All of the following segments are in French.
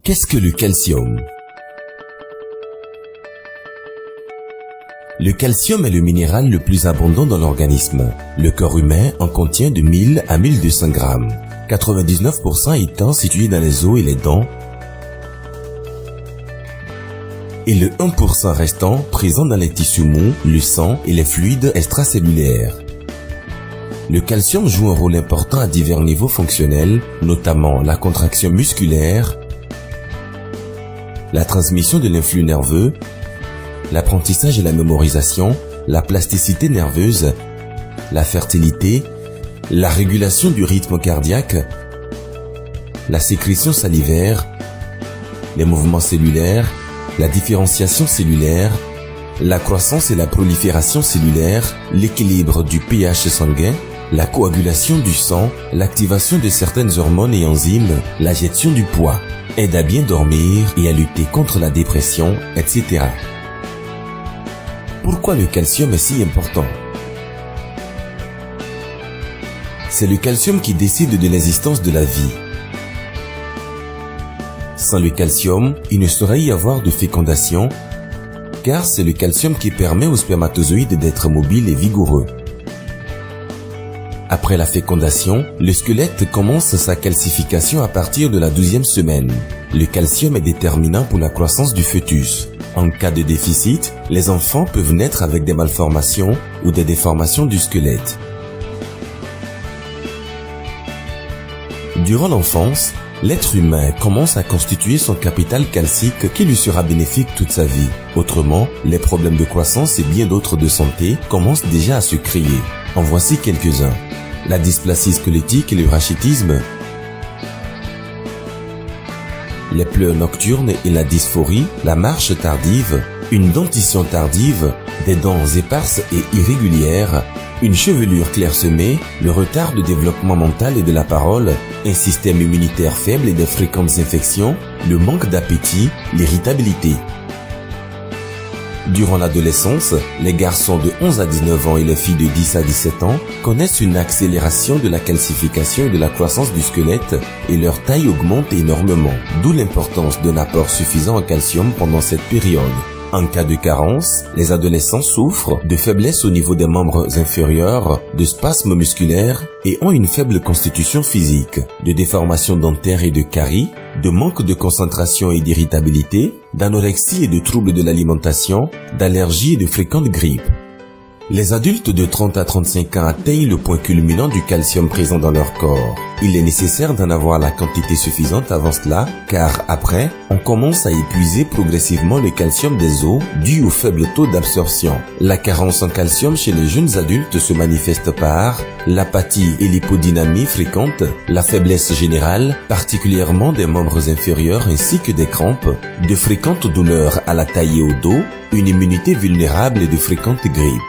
Qu'est-ce que le calcium? Le calcium est le minéral le plus abondant dans l'organisme. Le corps humain en contient de 1000 à 1200 grammes, 99% étant situé dans les os et les dents, et le 1% restant présent dans les tissus mous, le sang et les fluides extracellulaires. Le calcium joue un rôle important à divers niveaux fonctionnels, notamment la contraction musculaire, la transmission de l'influx nerveux, l'apprentissage et la mémorisation, la plasticité nerveuse, la fertilité, la régulation du rythme cardiaque, la sécrétion salivaire, les mouvements cellulaires, la différenciation cellulaire, la croissance et la prolifération cellulaire, l'équilibre du pH sanguin, la coagulation du sang, l'activation de certaines hormones et enzymes, la gestion du poids, aide à bien dormir et à lutter contre la dépression, etc. Pourquoi le calcium est si important? C'est le calcium qui décide de l'existence de la vie. Sans le calcium, il ne saurait y avoir de fécondation, car c'est le calcium qui permet aux spermatozoïdes d'être mobiles et vigoureux. Après la fécondation, le squelette commence sa calcification à partir de la 12e semaine. Le calcium est déterminant pour la croissance du fœtus. En cas de déficit, les enfants peuvent naître avec des malformations ou des déformations du squelette. Durant l'enfance, l'être humain commence à constituer son capital calcique qui lui sera bénéfique toute sa vie. Autrement, les problèmes de croissance et bien d'autres de santé commencent déjà à se créer. En voici quelques-uns. La dysplasie squelettique et le rachitisme, les pleurs nocturnes et la dysphorie, la marche tardive, une dentition tardive, des dents éparses et irrégulières, une chevelure clairsemée, le retard de développement mental et de la parole, un système immunitaire faible et de fréquentes infections, le manque d'appétit, l'irritabilité. Durant l'adolescence, les garçons de 11 à 19 ans et les filles de 10 à 17 ans connaissent une accélération de la calcification et de la croissance du squelette et leur taille augmente énormément, d'où l'importance d'un apport suffisant en calcium pendant cette période. En cas de carence, les adolescents souffrent de faiblesse au niveau des membres inférieurs, de spasmes musculaires et ont une faible constitution physique, de déformations dentaires et de caries, de manque de concentration et d'irritabilité, d'anorexie et de troubles de l'alimentation, d'allergies et de fréquentes grippes. Les adultes de 30 à 35 ans atteignent le point culminant du calcium présent dans leur corps. Il est nécessaire d'en avoir la quantité suffisante avant cela, car après, on commence à épuiser progressivement le calcium des os dû au faible taux d'absorption. La carence en calcium chez les jeunes adultes se manifeste par l'apathie et l'hypodynamie fréquente, la faiblesse générale, particulièrement des membres inférieurs ainsi que des crampes, de fréquentes douleurs à la taille et au dos, une immunité vulnérable et de fréquentes grippes.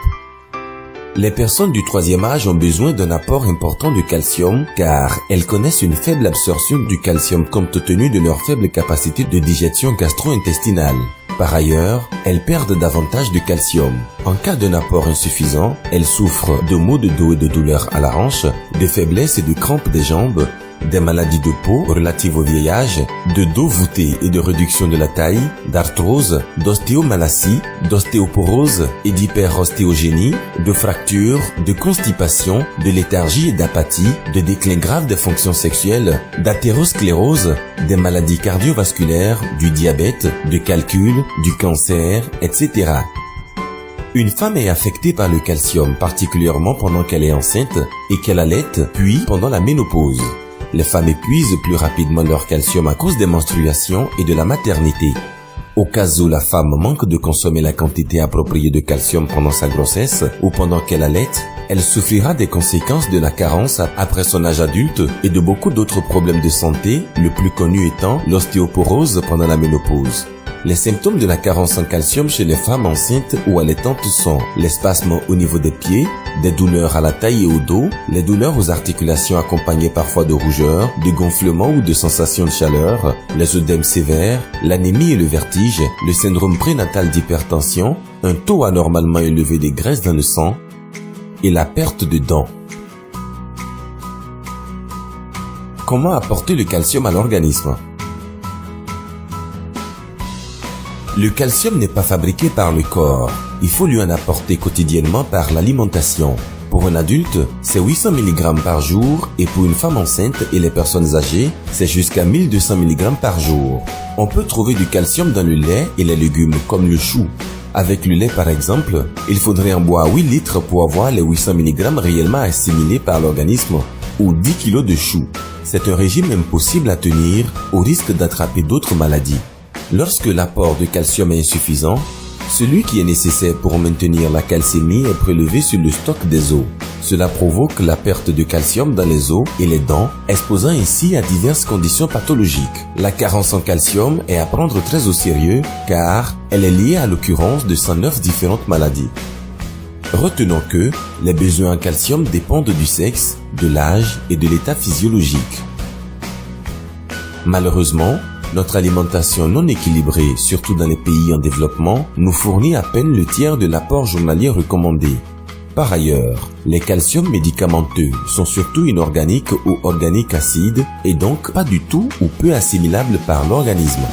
Les personnes du troisième âge ont besoin d'un apport important de calcium car elles connaissent une faible absorption du calcium compte tenu de leur faible capacité de digestion gastro-intestinale. Par ailleurs, elles perdent davantage de calcium. En cas d'un apport insuffisant, elles souffrent de maux de dos et de douleurs à la hanche, de faiblesse et de crampes des jambes, des maladies de peau relatives au vieillage, de dos voûté et de réduction de la taille, d'arthrose, d'ostéomalacie, d'ostéoporose et d'hyperostéogénie, de fractures, de constipation, de léthargie et d'apathie, de déclin grave des fonctions sexuelles, d'athérosclérose, des maladies cardiovasculaires, du diabète, de calcul, du cancer, etc. Une femme est affectée par le calcium, particulièrement pendant qu'elle est enceinte et qu'elle allaite, puis pendant la ménopause. Les femmes épuisent plus rapidement leur calcium à cause des menstruations et de la maternité. Au cas où la femme manque de consommer la quantité appropriée de calcium pendant sa grossesse ou pendant qu'elle allaite, elle souffrira des conséquences de la carence après son âge adulte et de beaucoup d'autres problèmes de santé, le plus connu étant l'ostéoporose pendant la ménopause. Les symptômes de la carence en calcium chez les femmes enceintes ou allaitantes sont les spasmes au niveau des pieds, des douleurs à la taille et au dos, les douleurs aux articulations accompagnées parfois de rougeur, de gonflement ou de sensations de chaleur, les œdèmes sévères, l'anémie et le vertige, le syndrome prénatal d'hypertension, un taux anormalement élevé de graisse dans le sang et la perte de dents. Comment apporter le calcium à l'organisme? Le calcium n'est pas fabriqué par le corps. Il faut lui en apporter quotidiennement par l'alimentation. Pour un adulte, c'est 800 mg par jour et pour une femme enceinte et les personnes âgées, c'est jusqu'à 1200 mg par jour. On peut trouver du calcium dans le lait et les légumes comme le chou. Avec le lait par exemple, il faudrait en boire 8 litres pour avoir les 800 mg réellement assimilés par l'organisme ou 10 kg de chou. C'est un régime impossible à tenir au risque d'attraper d'autres maladies. Lorsque l'apport de calcium est insuffisant, celui qui est nécessaire pour maintenir la calcémie est prélevé sur le stock des os. Cela provoque la perte de calcium dans les os et les dents, exposant ainsi à diverses conditions pathologiques. La carence en calcium est à prendre très au sérieux car elle est liée à l'occurrence de 109 différentes maladies. Retenons que les besoins en calcium dépendent du sexe, de l'âge et de l'état physiologique. Malheureusement, notre alimentation non équilibrée, surtout dans les pays en développement, nous fournit à peine le tiers de l'apport journalier recommandé. Par ailleurs, les calciums médicamenteux sont surtout inorganiques ou organiques acides et donc pas du tout ou peu assimilables par l'organisme.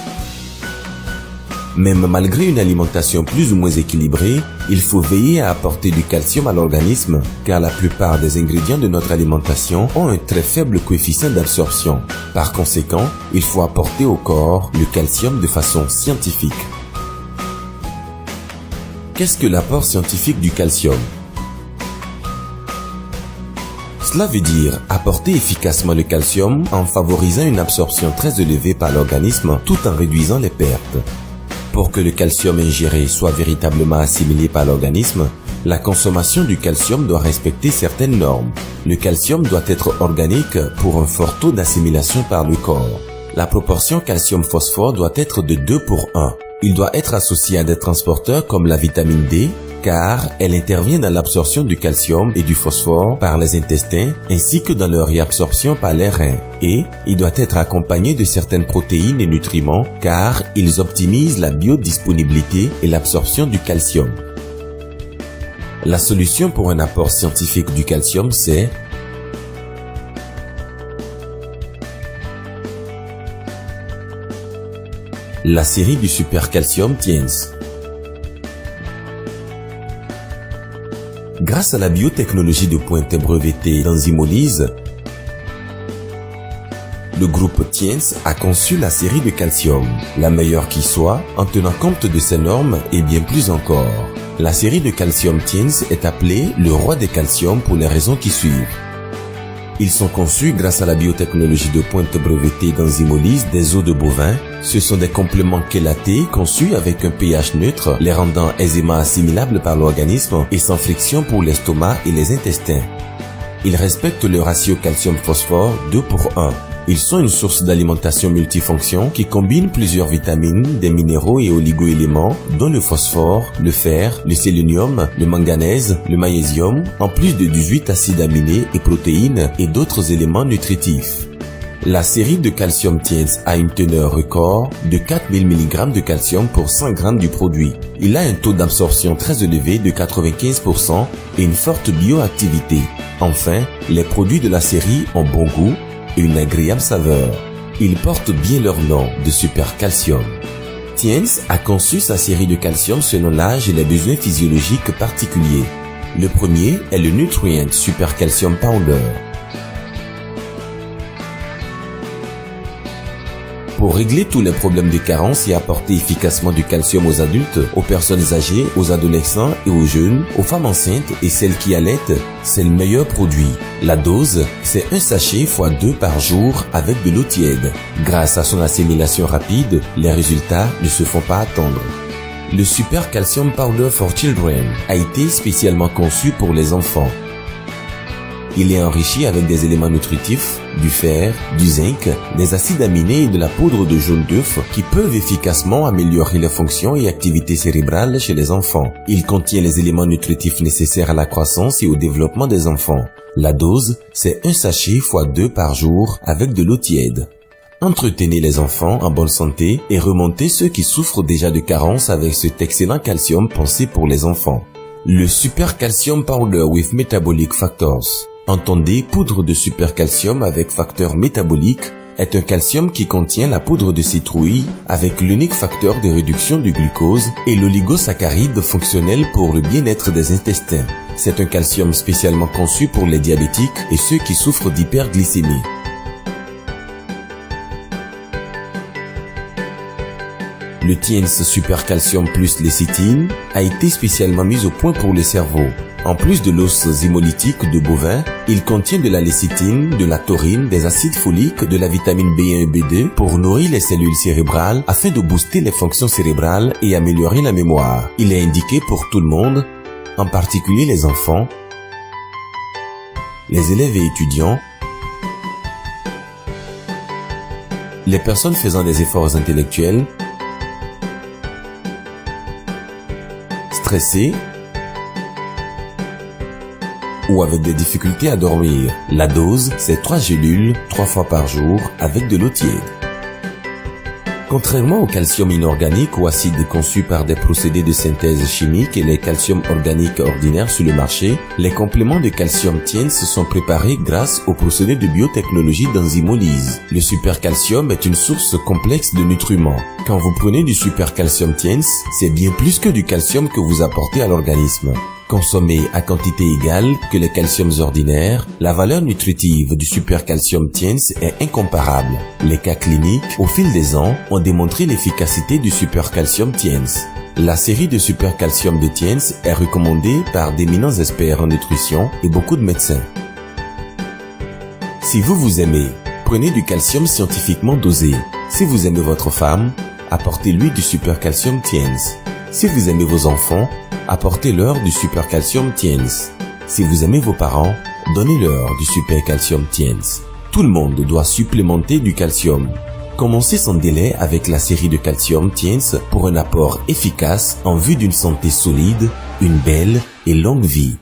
Même malgré une alimentation plus ou moins équilibrée, il faut veiller à apporter du calcium à l'organisme car la plupart des ingrédients de notre alimentation ont un très faible coefficient d'absorption. Par conséquent, il faut apporter au corps le calcium de façon scientifique. Qu'est-ce que l'apport scientifique du calcium ? Cela veut dire apporter efficacement le calcium en favorisant une absorption très élevée par l'organisme tout en réduisant les pertes. Pour que le calcium ingéré soit véritablement assimilé par l'organisme, la consommation du calcium doit respecter certaines normes. Le calcium doit être organique pour un fort taux d'assimilation par le corps. La proportion calcium-phosphore doit être de 2 pour 1. Il doit être associé à des transporteurs comme la vitamine D, car elle intervient dans l'absorption du calcium et du phosphore par les intestins ainsi que dans leur réabsorption par les reins. Et il doit être accompagné de certaines protéines et nutriments car ils optimisent la biodisponibilité et l'absorption du calcium. La solution pour un apport scientifique du calcium, c'est la série du Super Calcium Tiens. Grâce à la biotechnologie de pointe brevetée d'enzymolyse, le groupe Tiens a conçu la série de calcium, la meilleure qui soit, en tenant compte de ses normes et bien plus encore. La série de calcium Tiens est appelée le roi des calciums pour les raisons qui suivent. Ils sont conçus grâce à la biotechnologie de pointe brevetée d'enzymolyse des os de bovins. Ce sont des compléments chélatés conçus avec un pH neutre, les rendant aisément assimilables par l'organisme et sans friction pour l'estomac et les intestins. Ils respectent le ratio calcium-phosphore 2 pour 1. Ils sont une source d'alimentation multifonction qui combine plusieurs vitamines, des minéraux et oligo-éléments, dont le phosphore, le fer, le sélénium, le manganèse, le magnésium, en plus de 18 acides aminés et protéines et d'autres éléments nutritifs. La série de calcium Tiens a une teneur record de 4000 mg de calcium pour 100 g du produit. Il a un taux d'absorption très élevé de 95% et une forte bioactivité. Enfin, les produits de la série ont bon goût et une agréable saveur. Ils portent bien leur nom de Super Calcium. Tiens a conçu sa série de calcium selon l'âge et les besoins physiologiques particuliers. Le premier est le Nutrient Super Calcium Powder. Pour régler tous les problèmes de carence et apporter efficacement du calcium aux adultes, aux personnes âgées, aux adolescents et aux jeunes, aux femmes enceintes et celles qui allaitent, c'est le meilleur produit. La dose, c'est un sachet x 2 par jour avec de l'eau tiède. Grâce à son assimilation rapide, les résultats ne se font pas attendre. Le Super Calcium Powder for Children a été spécialement conçu pour les enfants. Il est enrichi avec des éléments nutritifs, du fer, du zinc, des acides aminés et de la poudre de jaune d'œuf qui peuvent efficacement améliorer les fonctions et activités cérébrales chez les enfants. Il contient les éléments nutritifs nécessaires à la croissance et au développement des enfants. La dose, c'est un sachet x 2 par jour avec de l'eau tiède. Entretenez les enfants en bonne santé et remontez ceux qui souffrent déjà de carence avec cet excellent calcium pensé pour les enfants. Le Super Calcium Powder with Metabolic Factors. Entendez poudre de super calcium avec facteurs métaboliques est un calcium qui contient la poudre de citrouille avec l'unique facteur de réduction du glucose et l'oligosaccharide fonctionnel pour le bien-être des intestins. C'est un calcium spécialement conçu pour les diabétiques et ceux qui souffrent d'hyperglycémie. Le Tiens Super Calcium plus lécithine a été spécialement mis au point pour le cerveau. En plus de l'os hémolytique de bovin, il contient de la lécithine, de la taurine, des acides foliques, de la vitamine B1 et B2 pour nourrir les cellules cérébrales afin de booster les fonctions cérébrales et améliorer la mémoire. Il est indiqué pour tout le monde, en particulier les enfants, les élèves et étudiants, les personnes faisant des efforts intellectuels, stressés ou avec des difficultés à dormir. La dose, c'est 3 gélules, 3 fois par jour, avec de l'eau tiède. Contrairement au calcium inorganique ou acide conçu par des procédés de synthèse chimique et les calciums organiques ordinaires sur le marché, les compléments de calcium Tiens sont préparés grâce au procédé de biotechnologie d'enzymolyse. Le supercalcium est une source complexe de nutriments. Quand vous prenez du supercalcium Tiens, c'est bien plus que du calcium que vous apportez à l'organisme. Consommé à quantité égale que les calciums ordinaires, la valeur nutritive du supercalcium Tiens est incomparable. Les cas cliniques, au fil des ans, ont démontré l'efficacité du supercalcium Tiens. La série de supercalcium de Tiens est recommandée par d'éminents experts en nutrition et beaucoup de médecins. Si vous aimez, prenez du calcium scientifiquement dosé. Si vous aimez votre femme, apportez-lui du supercalcium Tiens. Si vous aimez vos enfants, apportez-leur du supercalcium Tiens. Si vous aimez vos parents, donnez-leur du supercalcium Tiens. Tout le monde doit supplémenter du calcium. Commencez sans délai avec la série de calcium Tiens pour un apport efficace en vue d'une santé solide, une belle et longue vie.